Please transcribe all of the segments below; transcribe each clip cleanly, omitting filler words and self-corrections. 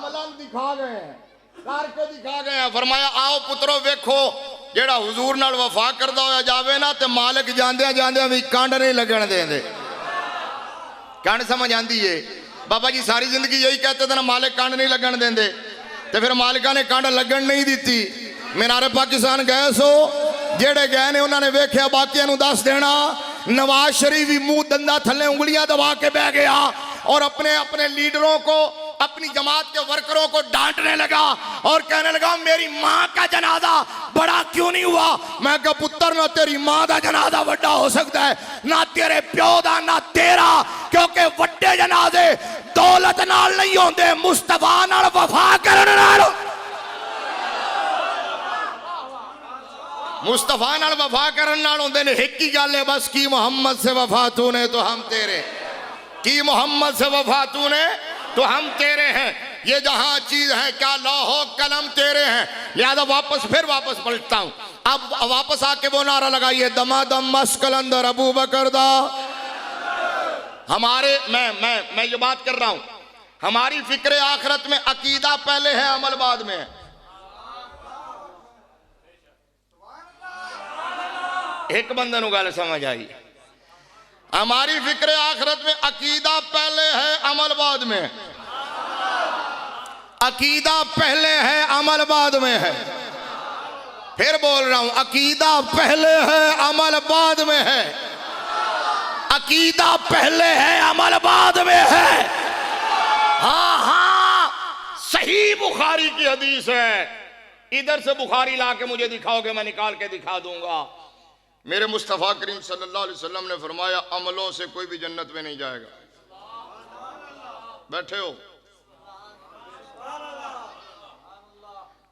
अमलन दिखा गए हैं, करके दिखा गए हैं। फरमाया आओ पुत्रो वेखो जेड़ा हुजूर नाल वफा करदा होया जावे ना ते मालिक जांदे जांदे भी कंड नहीं लगन देंदे। कंड समझ आंदी है? बाबा जी सारी जिंदगी यही कहते थे ना मालिक कंड नहीं लगन देंदे, ते फिर मालिका ने कंड लगन नहीं दी। मीनारे पाकिस्तान गए सो जेड़े गए ने उन्होंने वेख्या बाकियां नूं दस देना। नवाज शरीफ भी मुंह दंदा थले उंगलियां दबा के बह गया और अपने अपने लीडरों को, अपनी जमात के वर्करों को डांटने लगा और कहने लगा मेरी मां का जनाजा बड़ा क्यों नहीं हुआ। मैं कहा पुत्र ना तेरी मां का जनाजा बड़ा हो सकता है, ना तेरे प्यो दा ना तेरा, क्योंकि वड्डे जनाजे दौलत नाल नहीं होंदे, मुस्तफा नाल वफा करन नाल। मुस्तफा नाल वफा करन नाल होंदे ने। एक ही गल है बस की मोहम्मद से वफा तूने तो हम तेरे, की मोहम्मद से वफा तूने तो हम तेरे हैं। ये जहां चीज है क्या लौहो कलम तेरे हैं। लिहाजा फिर वापस पलटता हूं। अब वापस आके वो नारा लगाइए दमादम मस्कलंदर अबू बकर दा। हमारे मैं ये बात कर रहा हूं, हमारी फिक्र आखिरत में अकीदा पहले है अमल बाद में है। एक बंदे नूं गल समझ आई? हमारी फिक्र आखिरत में अकीदा पहले है अमल बाद में। अकीदा पहले है अमल बाद में है। फिर बोल रहा हूं अकीदा पहले है अमल बाद में है। अकीदा पहले है अमल बाद में है। हाँ हाँ सही बुखारी की हदीस है। इधर से बुखारी ला के मुझे दिखाओगे मैं निकाल के दिखा दूंगा। मेरे मुस्तफ़ा करीम सल्लल्लाहु अलैहि वसल्लम ने फरमाया अमलों से कोई भी जन्नत में नहीं जाएगा। बैठे हो?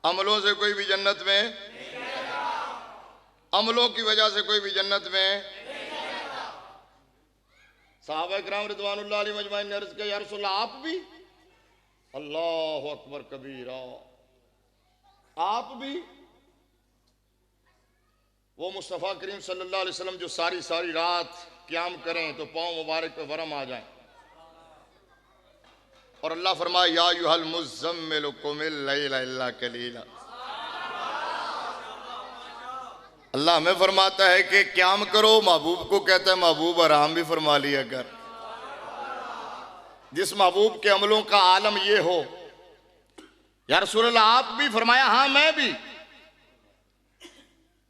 अमलों से कोई भी जन्नत में, अमलों की वजह से कोई भी जन्नत में। सहाबा किराम रिज़वानुल्लाह अलैहिम अजमाइन ने अर्ज़ किया या रसूल अल्लाह आप भी? अल्लाहु अकबर कबीरा, आप भी? वो मुस्तफ़ा करीम सल्लल्लाहु अलैहि वसल्लम जो सारी सारी रात क़याम करें तो पाँव मुबारक पे वरम आ जाए। और अल्लाह फरमाए या अय्युहल मुज़्ज़म्मिल कुमिल लैला इल्ला कलीला। अल्लाह हमें फरमाता है कि क़याम करो, महबूब को कहता है महबूब आराम भी फरमा लिया कर। जिस महबूब के अमलों का आलम ये हो, या रसूल अल्लाह आप भी? फरमाया हाँ मैं भी।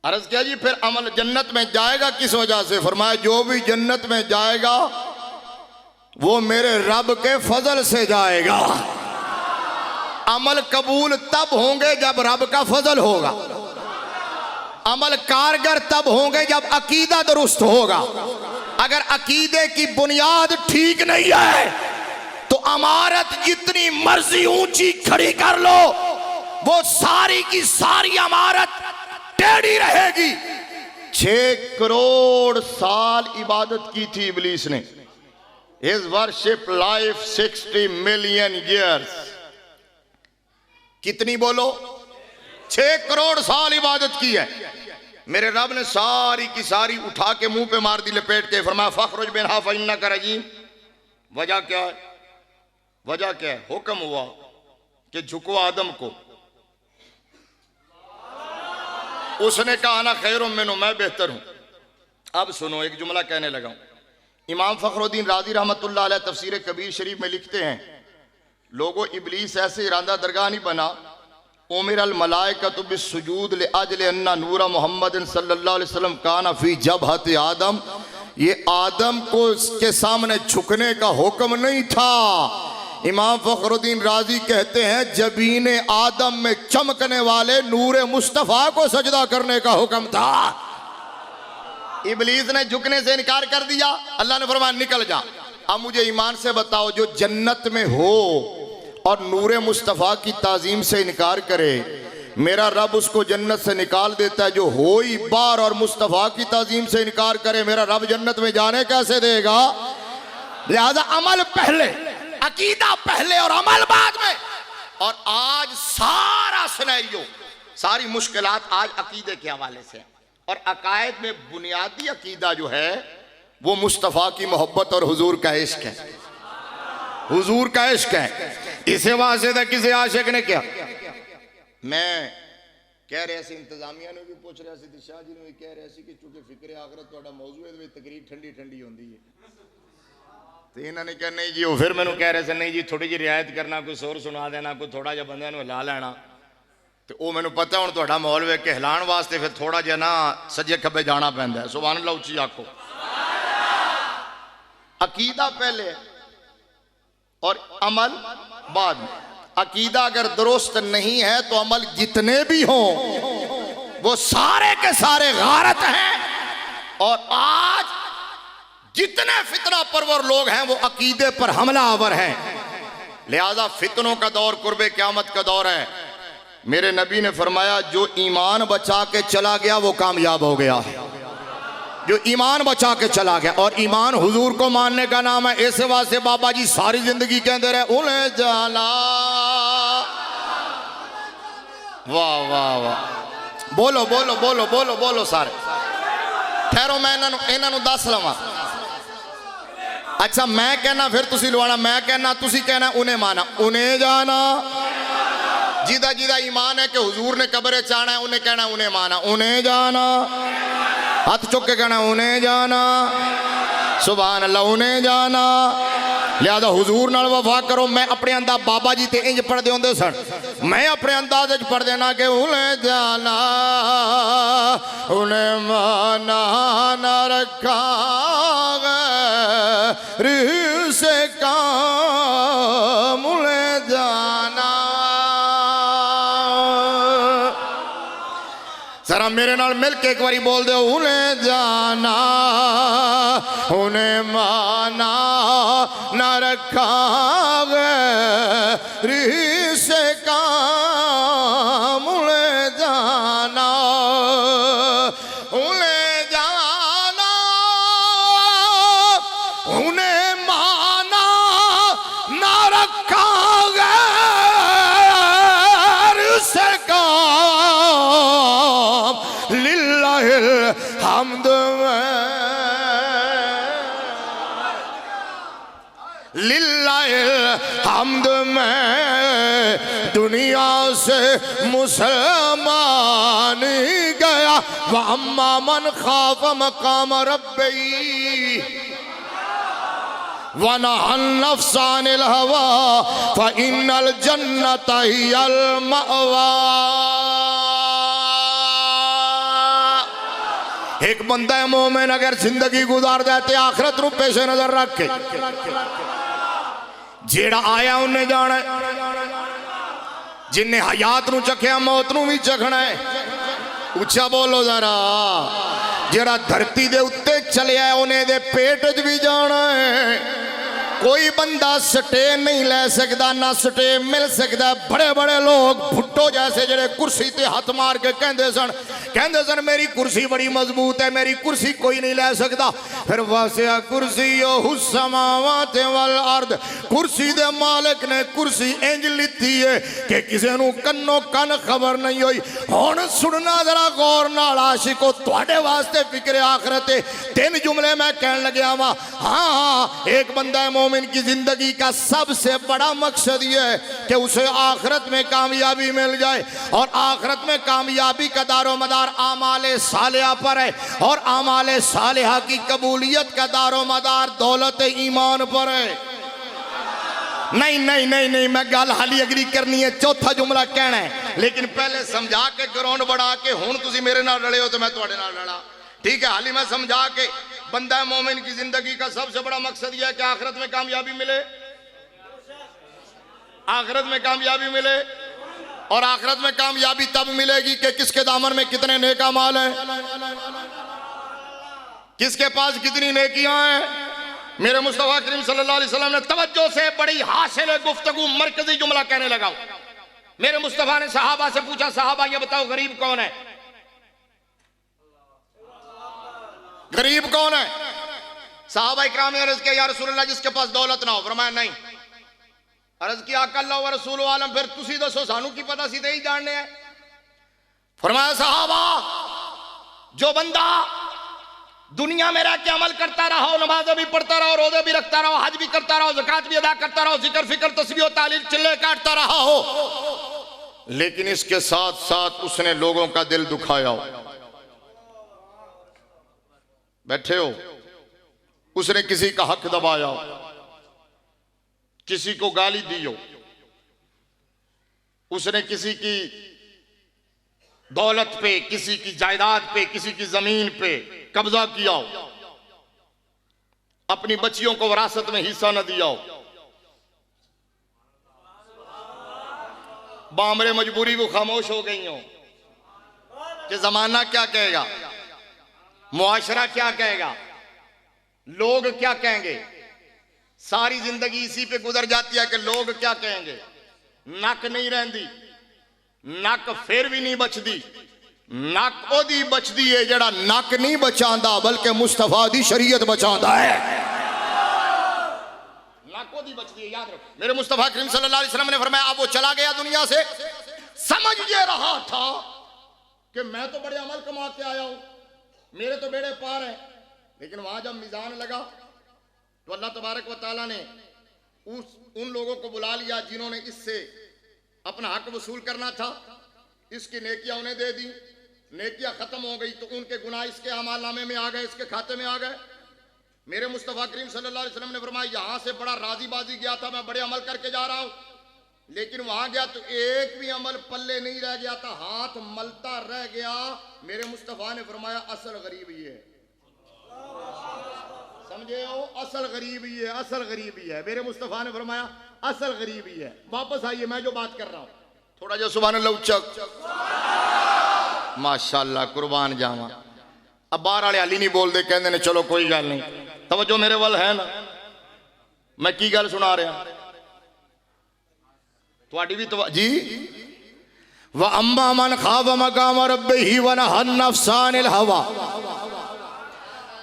अर्ज किया जी फिर अमल जन्नत में जाएगा किस वजह से? फरमाया जो भी जन्नत में जाएगा वो मेरे रब के फजल से जाएगा। अमल कबूल तब होंगे जब रब का फजल होगा। अमल कारगर तब होंगे जब अकीदा दुरुस्त होगा। अगर अकीदे की बुनियाद ठीक नहीं है तो इमारत जितनी मर्जी ऊंची खड़ी कर लो वो सारी की सारी इमारत टेढ़ी रहेगी। 6 करोड़ साल इबादत की थी इब्लीस ने। His worship life 60 million years। कितनी बोलो? 6 करोड़ साल इबादत की है। मेरे रब ने सारी की सारी उठा के मुंह पे मार दी लपेट के। फरमाया फखरुज बिनहा फइन्नका रजीम। वजह क्या है? वजह क्या है? हुक्म हुआ कि झुको आदम को। उसने कहा ना खैरुम मिन्हु, मैं बेहतर हूं। अब सुनो एक जुमला कहने लगा हूं। इमाम फखरुद्दीन राजी रहमतुल्लाह अलैह तफसीर कबीर शरीफ में लिखते हैं लोगों इब्लीस ऐसे इरादा दरगाह नहीं बना। उमिर अल मलाइकतु बिस्सुजूद लिअजल अन्ना नूर मोहम्मद सल्लल्लाहु अलैहि वसल्लम काना फी जबहत आदम। ये आदम को इसके सामने झुकने का हुक्म नहीं था। इमाम फखरुद्दीन राजी कहते हैं जबीन आदम में चमकने वाले नूरे मुस्तफ़ा को सजदा करने का हुक्म था। इब्लीस ने झुकने से इनकार कर दिया। अल्लाह ने फरमाया निकल जा। अब मुझे ईमान से बताओ जो जन्नत में हो और नूरे मुस्तफ़ा की ताजीम से इनकार करे, मेरा रब उसको जन्नत से निकाल देता है। जो हो ही बार और मुस्तफ़ा की ताजीम से इनकार करे, मेरा रब जन्नत में जाने कैसे देगा? लिहाजा अमल पहले, अकीदा पहले और अमल बाद में। और आज सारा सिनेरियो, सारी मुश्किलात आज अकीदे के हवाले से। और अकायद में बुनियादी अकीदा जो है वो मुस्तफ़ा की मोहब्बत और हुजूर का इश्क है। हुजूर का इश्क है। इसे वास्ते तो किसी आशिक ने क्या, मैं कह रहा सी इंतजामिया ने भी पूछ रहा सी, शाह जी ने भी कह रहा सी कि चूंकि फिक्र आखिरत तुहाडा मौजू है, तकरीर ठंडी ठंडी होती है, तो इन्होंने कहा नहीं जी, वो फिर मैंने कह रहे थे नहीं जी थोड़ी जी रियायत करना, कोई सुर सुना देना, कोई थोड़ा जहा बंद हिला लेना, तो वो मैंने पता हूँ तुहाडा माहौल वेख के हिलाने वास्ते फिर थोड़ा जहा ना सज्जे खब्बे जाना पैंदा है। सुभान अल्लाह, उच्ची आखो। अकीदा पहले और अमल बाद में। अकीदा अगर दुरुस्त नहीं है तो अमल जितने भी हों वो सारे के सारे गारत हैं। और आज जितने फितना परवर लोग हैं वो अकीदे पर हमला आवर हैं। लिहाजा फितनों का दौर कुर्बे क़यामत का दौर है। मेरे नबी ने फरमाया जो ईमान बचा के चला गया वो कामयाब हो गया, जो ईमान बचा के चला गया। और ईमान हुजूर को मानने का नाम है। इस वास्ते बाबा जी सारी जिंदगी कहते रहे उन्हें जाना। वाह वाह वाह, बोलो बोलो बोलो बोलो बोलो सारे। ठहरो मैं इन्हों दस लवा। अच्छा मैं कहना फिर तुसी लवाना, मैं कहना तुसी कहना उन्हें माना। उन्हें जाना जिदा जिदा ईमान है कि हुजूर ने कब्र च आना है, उन्हें कहना उन्हें माना। उन्हें जाना, हाथ चुक के कहना उन्हें जाना। सुभान अल्लाह, उन्हें जाना। लिहाजा हुजूर नाल वफा करो। मैं अपने अंदाज बाबा जी ते इंज पढ़ते होंदे सन, मैं अपने अंदाज च पढ़ देना कि उन्हें जाना उन्हें माना ना रखा से काम उन्हें जाना। जरा मेरे नाल मिल के एक बारी बोल दो उन्हें जाना उन्हें माना न रखा गैर से काम उन्हें जाना। उन्हें जाना उन्हें माना न रखा गैर से काम लिल्लाहिल हम्द लिल्लाहिल हम्द में दुनिया से मुसलमान गया। व अम्मा मन खाफ मकाम रब्बी व नहन नफ्स अनिल हवा फ़इन्नल जन्नत हियल मअवा। एक बंदा मोमिन अगर जिंदगी गुजार जाते आखिरत रू पेश नजर रख के, जेड़ा आया उन्हें जाना है, जिन्हें हयात नू चखिया मौत नू भी चखना है। उच्चा बोलो जरा। जेड़ा धरती दे उत्ते चलिया है उन्हें दे पेट च भी जाना है। कोई बंदा स्टे नहीं ले सकता, ना स्टे मिल सकता। बड़े बड़े लोग भुट्टो जैसे जेड़े कुर्सी ते हाथ मार के कहते सन मेरी कुर्सी बड़ी मजबूत है, मेरी कुर्सी कोई नहीं ले सकता। फिर वासिया कुर्सी समावात वल अर्द, कुर्सी दे मालिक ने कुर्सी इंज लिती है कि किसी नू कन्नो कन खबर नहीं हुई। हुण सुनना जरा गौर नाल आशिको, तुहाडे वास्ते फिक्र आखिरत है। तीन जुमले मैं कहन लग्या वा। हाँ, एक बंदा मोमिन की जिंदगी का सबसे बड़ा मकसद यह है कि उसे आखिरत में कामयाबी मिल जाए। और आखिरत में कामयाबी का दारो मदार आमाले सालिहा पर है। और आमाले सालिहा की कबूलियत का दारो मदार दौलत ईमान पर है। नहीं नहीं नहीं नहीं, मैं गल हाली अगली करनी है, चौथा जुमला कहना है, लेकिन पहले समझा के ग्राउंड बढ़ा के हुण तुसी मेरे नाल लड़े हो तो मैं तुहाडे नाल लड़ा। ठीक है, हाली मैं समझा के। बंदा मोमिन की जिंदगी का सबसे बड़ा मकसद यह है कि आखिरत में कामयाबी मिले, आखिरत में कामयाबी मिले। और आखिरत में कामयाबी तब मिलेगी कि किसके दामन में कितने नेका माल है, किसके पास कितनी नेकियां हैं। मेरे मुस्तफा करीम सल्लल्लाहु अलैहि वसल्लम ने तवज्जो से बड़ी हासिल गुफ्तगू मरकजी जुमला कहने लगा। मेरे मुस्तफा ने सहाबा से पूछा, सहाबा ये बताओ गरीब कौन है, गरीब कौन है। सहाबा इकराम ने अर्ज किया या रसूलल्लाह जिसके पास दौलत ना हो। फरमाया नहीं। अर्ज किया अल्लाह व रसूल आलम, फिर तुसी दसो सानू की पता, सी ही जानने हैं। फरमाया सहाबा जो बंदा दुनिया में रह के अमल करता रहो, नमाज़ें भी पढ़ता रहो, रोजे भी रखता रहो, हज भी करता रहो, ज़कात भी अदा करता रहो, जिक्र फिक्र तस्बीह और तालील चिल्ले काटता रहा हो, लेकिन इसके साथ साथ उसने लोगों का दिल दुखाया हो। बैठे हो, उसने किसी का हक दबाया हो, किसी को गाली दी हो, उसने किसी की दौलत पे, किसी की जायदाद पे, किसी की जमीन पे कब्जा किया हो, अपनी बच्चियों को विरासत में हिस्सा न दिया हो, बामरे मजबूरी को खामोश हो गई हो कि जमाना क्या कहेगा, मुआशरा क्या कहेगा, लोग क्या कहेंगे। सारी जिंदगी इसी पे गुजर जाती है कि लोग क्या कहेंगे। नक नहीं रहती, नक फिर भी नहीं बचती, नक ओदी बचती है जड़ा नक नहीं बचांदा बल्कि मुस्तफा दी शरीयत बचांदा है। नक ओदी बचती है, याद रखो। मेरे मुस्तफा करीम सल्लल्लाहु अलैहि वसल्लम ने फरमाया अब वो चला गया दुनिया से, समझ ये रहा था कि मैं तो बड़े अमल कमा के आया हूं, मेरे तो बेड़े पार है, लेकिन वहां जब मिजान लगा तो अल्लाह तबारक व तआला ने उन लोगों को बुला लिया जिन्होंने इससे अपना हक वसूल करना था। इसकी नेकियां उन्हें दे दी, नेकियां खत्म हो गई तो उनके गुनाह इसके अमालनामे में आ गए, इसके खाते में आ गए। मेरे मुस्तफा करीम सल्लल्लाहु अलैहि वसल्लम ने फरमाया यहां से बड़ा राजीबाजी गया था, मैं बड़े अमल करके जा रहा हूं, लेकिन वहां गया तो एक भी अमल पल्ले नहीं रह गया था, हाथ मलता रह गया। मेरे मुस्तफा ने फरमाया असल गरीब ही है, समझे हो, असल गरीब ही है, असल गरीब ही है। मेरे मुस्तफा ने फरमाया असल गरीब ही है। वापस आइए, मैं जो बात कर रहा हूं थोड़ा जो सुभान अल्लाह उच्चक माशाअल्लाह कुर्बान जावा। अब बाहर वाले हाली नहीं बोलते, कहते ने चलो कोई गल नहीं, तवज्जो मेरे वाल है ना, मैं की गल सुना रहा थोड़ी भी तो जी। व अम्मा मन खाफ मकाम रब्बिही व नहा नफ्सानिल हवा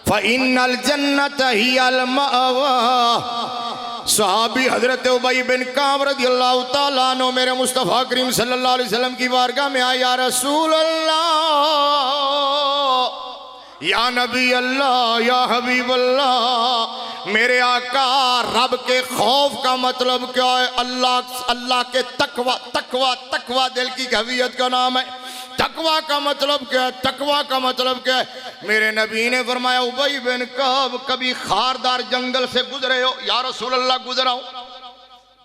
फ़इन्नल जन्नत हियल मअवा। सहाबी हजरत उबई बिन काब रज़ियल्लाहु ताला अन्हु मेरे मुस्तफ़ा करीम सल्लल्लाहु अलैहि वसल्लम की बारगाह में आए, या रसूल अल्लाह, या नबी अल्लाह, या हबीब अल्लाह, मेरे आका रब के खौफ का मतलब क्या है? अल्लाह के तकवा, तकवा तकवा दिल की हवीयत का नाम है। तकवा का मतलब क्या है? तकवा का मतलब क्या है? मेरे नबी ने फरमाया उबई बिन काब कभी खारदार जंगल से गुजरे हो? या रसूल अल्लाह गुजरा हूं।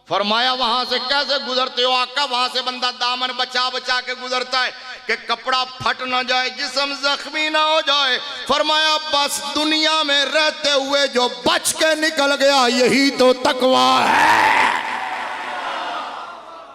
फरमाया वहां से कैसे गुजरते हो आका? वहां से बंदा दामन बचा बचा के गुजरता है कि कपड़ा फट ना जाए, जिस्म जख्मी ना हो जाए। फरमाया बस दुनिया में रहते हुए जो बच के निकल गया यही तो तकवा है।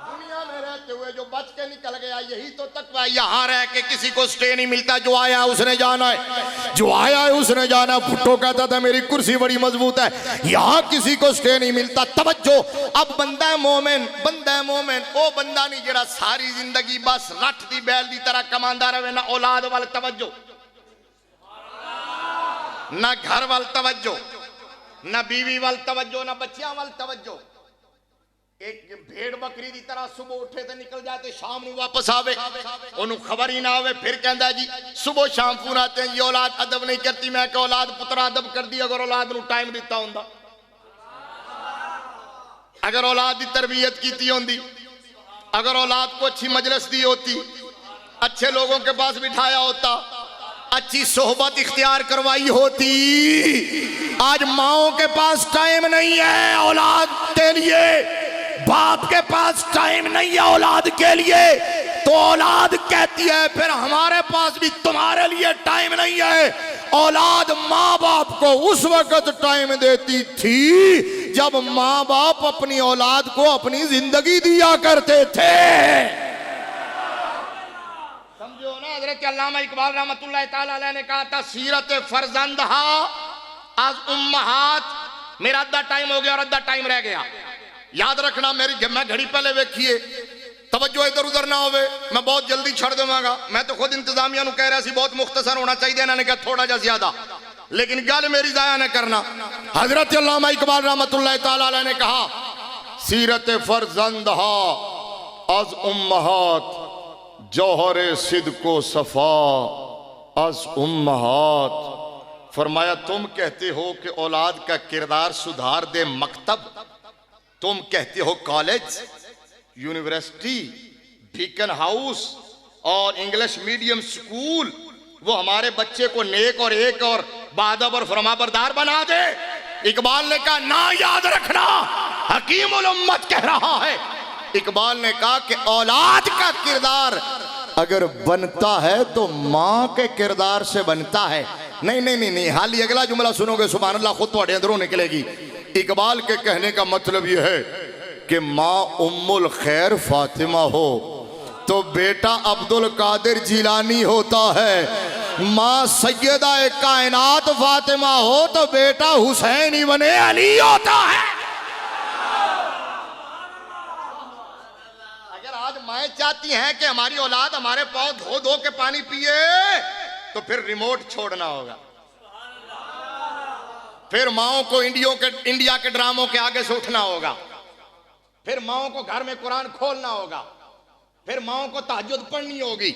दुनिया में रहते हुए जो बच के निकल गया यही तो तकवा है। यहाँ रह के किसी को स्टे नहीं मिलता, जो आया उसने जाना है, जो आया है उसने जाना है। भुट्टो कहता था मेरी कुर्सी बड़ी मजबूत है, यहाँ किसी को स्टे नहीं मिलता। तवज्जो, अब बंदा मोमिन, बंदा मोमिन ओ बंदा नहीं जरा सारी जिंदगी बस रट दी बैल दी तरह कमांदा रहे, ना औलाद वाल तवज्जो, ना घर वाल तवज्जो, ना बीवी वाल तवज्जो, ना बच्चियां वाल तवज्जो। एक भेड़ बकरी की तरह सुबह उठे तो निकल जाते, शाम को वापस आवे, उन्हें खबर ही ना आवे। फिर कहता जी सुबह शाम फोन आते हैं, ये औलाद अदब नहीं करती। मैं क्या औलाद पुत्रा अदब कर दी अगर औलाद नू टाइम दिता होंदा, अगर औलाद की तरबियत की होंदी, अगर औलाद को अच्छी मजलिस दी होती, अच्छे लोगों के पास बिठाया होता, अच्छी सोहबत इख्तियार करवाई होती। आज माओ के पास टाइम नहीं है औलाद के लिए, बाप के पास टाइम नहीं है औलाद के लिए, तो औलाद कहती है फिर हमारे पास भी तुम्हारे लिए टाइम नहीं है। औलाद माँ बाप को उस वक्त टाइम देती थी जब माँ बाप अपनी औलाद को अपनी जिंदगी दिया करते थे। समझो ना, हज़रत अल्लामा इकबाल रहमतुल्लाह ताला अलैह ने कहा था सीरत फरजंदहा आज उम्महात। मेरा अद्धा टाइम हो गया और अद्धा टाइम रह गया, याद रखना। मैं घड़ी पहले वेखिए, तवज्जो इधर उधर ना होवे, मैं बहुत जल्दी छड़ देवांगा। मैं तो खुद इंतजामिया नू कह रहा सी बहुत मुख्तसर होना चाहिए, इन्होंने कहा थोड़ा जा ज्यादा, लेकिन गल मेरी जाया न करना। हजरत अल्लामा इकबाल रहमतुल्लाह ताला अलैह ने कहा सीरत फरजंदहा अज उम्महात जौहर सिद्को सफा अज उम्महात। फरमाया तुम कहते हो कि औलाद का किरदार सुधार दे मकतब, तुम कहते हो कॉलेज, यूनिवर्सिटी, बीकन हाउस और इंग्लिश मीडियम स्कूल वो हमारे बच्चे को नेक और एक और बादब और फरमाबरदार बना दे। इकबाल ने कहा ना याद रखना, हकीम उल उम्मत कह रहा है। इकबाल ने कहा कि औलाद का किरदार अगर बनता है तो मां के किरदार से बनता है। नहीं नहीं नहीं नहीं, हाल ही अगला जुमला सुनोगे सुभान अल्लाह खुद तुम्हारे अंदरों निकलेगी। इकबाल के कहने का मतलब यह है कि मां उम्मुल खैर फातिमा हो तो बेटा अब्दुल कादिर जिलानी होता है, मां सैयदा कायनात फातिमा हो तो बेटा हुसैन इब्ने अली होता है। अगर आज माएं चाहती हैं कि हमारी औलाद हमारे पांव धो धो के पानी पिए तो फिर रिमोट छोड़ना होगा, फिर माओं को इंडिया के ड्रामों के आगे से उठना होगा, फिर माओं को घर में कुरान खोलना होगा, फिर माओं को तहज्जुद पढ़नी होगी,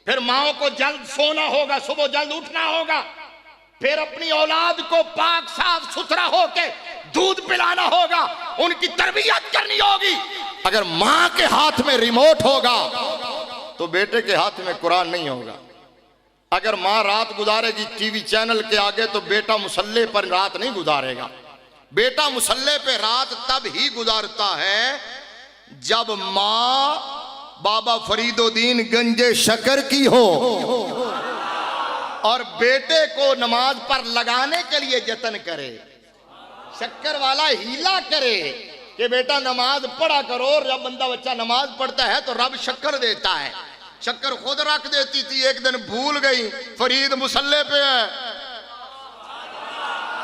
फिर माओं को जल्द सोना होगा, सुबह जल्द उठना होगा, फिर अपनी औलाद को पाक साफ सुथरा होके दूध पिलाना होगा, उनकी तरबियत करनी होगी। अगर मां के हाथ में रिमोट होगा तो बेटे के हाथ में कुरान नहीं होगा। अगर मां रात गुजारेगी टीवी चैनल के आगे तो बेटा मुसल्ले पर रात नहीं गुजारेगा। बेटा मुसल्ले पे रात तब ही गुजारता है जब मां बाबा फरीदुद्दीन गंजे शकर की हो और बेटे को नमाज पर लगाने के लिए जतन करे, शक्कर वाला हीला करे कि बेटा नमाज पढ़ा करो। जब बंदा बच्चा नमाज पढ़ता है तो रब शक्कर देता है। शक्कर खुद रख देती थी, एक दिन भूल गई, फरीद मुसल्ले पे है,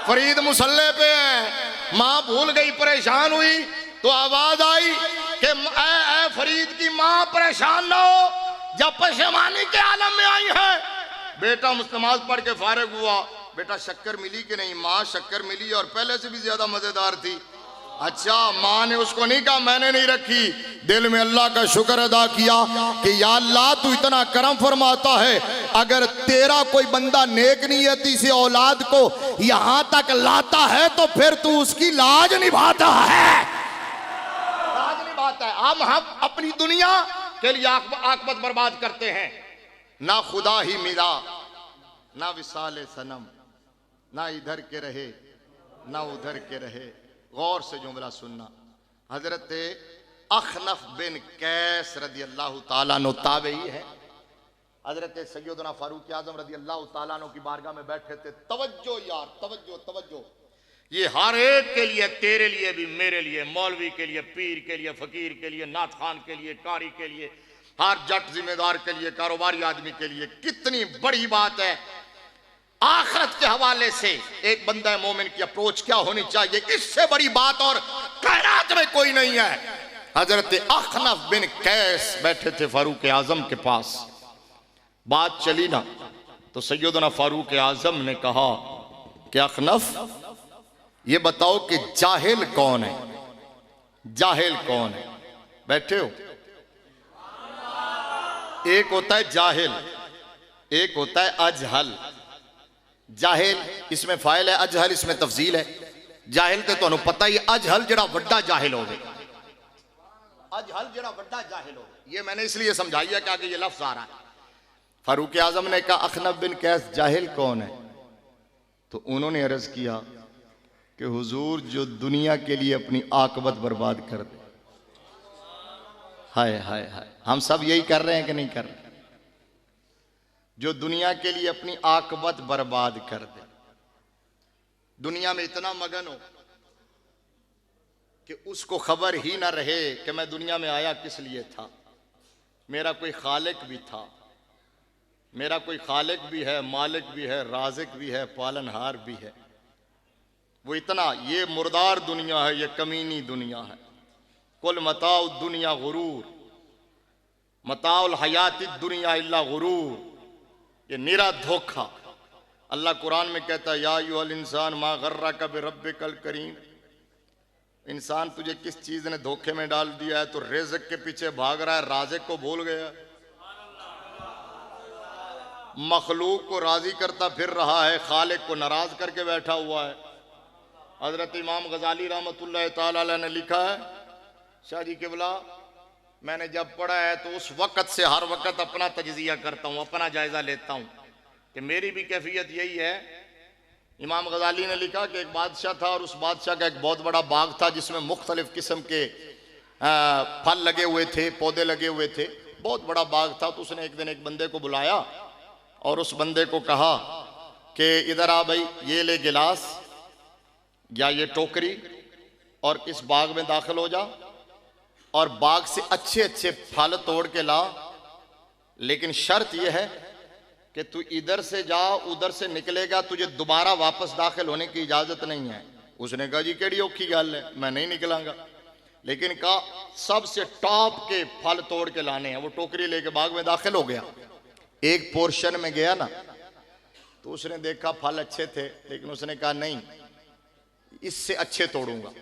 फरीद मुसल्ले पे है, मां भूल गई, परेशान हुई तो आवाज आई कि ऐ फरीद की मां परेशान ना हो, जब पशेमानी के आलम में आई है। बेटा नमाज पढ़ के फारिग हुआ, बेटा शक्कर मिली कि नहीं? मां शक्कर मिली और पहले से भी ज्यादा मजेदार थी। अच्छा, मां ने उसको नहीं कहा मैंने नहीं रखी, दिल में अल्लाह का शुक्र अदा किया कि या अल्लाह तू इतना करम फरमाता है, अगर तेरा कोई बंदा नेक नियती से औलाद को यहां तक लाता है तो फिर तू उसकी लाज निभाता है, लाज निभाता है। हम अपनी दुनिया के लिए आकबत बर्बाद करते हैं। ना खुदा ही मिला, ना विसाले सनम, ना इधर के रहे ना उधर के रहे। गौर से जुमला सुनना। हजरत अखनफ बिन कैस रदी अल्लाह ताला अन्हु ताबई है, हजरत सैयदना फारूक आजम रदी अल्लाह ताला अन्हु की बारगाह में बैठे थे। तवज्जो यार, तवज्जो तवज्जो, ये हर एक के लिए, तेरे लिए भी, मेरे लिए, मौलवी के लिए, पीर के लिए, फकीर के लिए, नाथ खान के लिए, कारी के लिए, हर जट जिम्मेदार के लिए, कारोबारी आदमी के लिए कितनी बड़ी बात है। आखिरत के हवाले से एक बंदा मोमिन की अप्रोच क्या होनी चाहिए, इससे बड़ी बात और कायनात में कोई नहीं है। हजरत अखनफ बिन कैस बैठे थे फारूक आजम के पास। बात चली ना तो सैयदना फारूक आजम ने कहा कि अखनफ ये बताओ कि जाहिल कौन है? जाहिल कौन है? बैठे हो, एक होता है जाहिल, एक होता है अजहल। जाहिल इसमें फाइल है, अजहल इसमें तफसील है। जाहिल तो तुहानू पता ही, अजहल जड़ा वड्डा जाहिल हो गया, अजहल जड़ा वड्डा जाहिल हो गया। ये मैंने इसलिए समझाई है कि आगे ये लफ्ज आ रहा है। फारूक आजम ने कहा अखनफ बिन कैस जाहिल कौन है? तो उन्होंने अर्ज किया कि हुजूर जो दुनिया के लिए अपनी आकबत बर्बाद कर दे। हाय हाय हाय, हम सब यही कर रहे हैं कि नहीं कर रहे? जो दुनिया के लिए अपनी आकबत बर्बाद कर दे, दुनिया में इतना मगन हो कि उसको खबर ही ना रहे कि मैं दुनिया में आया किस लिए था, मेरा कोई खालिक भी था, मेरा कोई खालिक भी है, मालिक भी है, राज़िक भी है, पालनहार भी है। वो इतना, ये मुर्दार दुनिया है, ये कमीनी दुनिया है। कुल मताउ दुनिया गुरूर, मताउल हयाती दुनिया इल्ला गुरूर, ये निरा धोखा। अल्लाह कुरान में कहता है या अय्युहल इंसान मा गर्रका बिरब्बिकल करीम, इंसान तुझे किस चीज ने धोखे में डाल दिया है? तो रिज़्क़ के पीछे भाग रहा है, राज़िक को भूल गया। मखलूक को राजी करता फिर रहा है, खालिक को नाराज करके बैठा हुआ है। हजरत इमाम गजाली रहमतुल्लाह ताला अलैह ने लिखा है, शाह जी किबला मैंने जब पढ़ा है तो उस वक़्त से हर वक़्त अपना तजज़िया करता हूँ, अपना जायज़ा लेता हूँ कि मेरी भी कैफियत यही है। इमाम गजाली ने लिखा कि एक बादशाह था और उस बादशाह का एक बहुत बड़ा बाग था जिसमें मुख्तलिफ किस्म के फल लगे हुए थे, पौधे लगे हुए थे, बहुत बड़ा बाग था। तो उसने एक दिन एक बंदे को बुलाया और उस बंदे को कहा कि इधर आ भाई, ये ले गिलास या ये टोकरी और इस बाग में दाखिल हो जा और बाग से अच्छे अच्छे फल तोड़ के ला, लेकिन शर्त यह है कि तू इधर से जा, उधर से निकलेगा, तुझे दोबारा वापस दाखिल होने की इजाजत नहीं है। उसने कहा जी केड़ी औखी गल है, मैं नहीं निकलांगा, लेकिन कहा सबसे टॉप के फल तोड़ के लाने हैं। वो टोकरी लेके बाग में दाखिल हो गया। एक पोर्शन में गया ना तो उसने देखा फल अच्छे थे, लेकिन उसने कहा नहीं, इससे अच्छे तोड़ूंगा।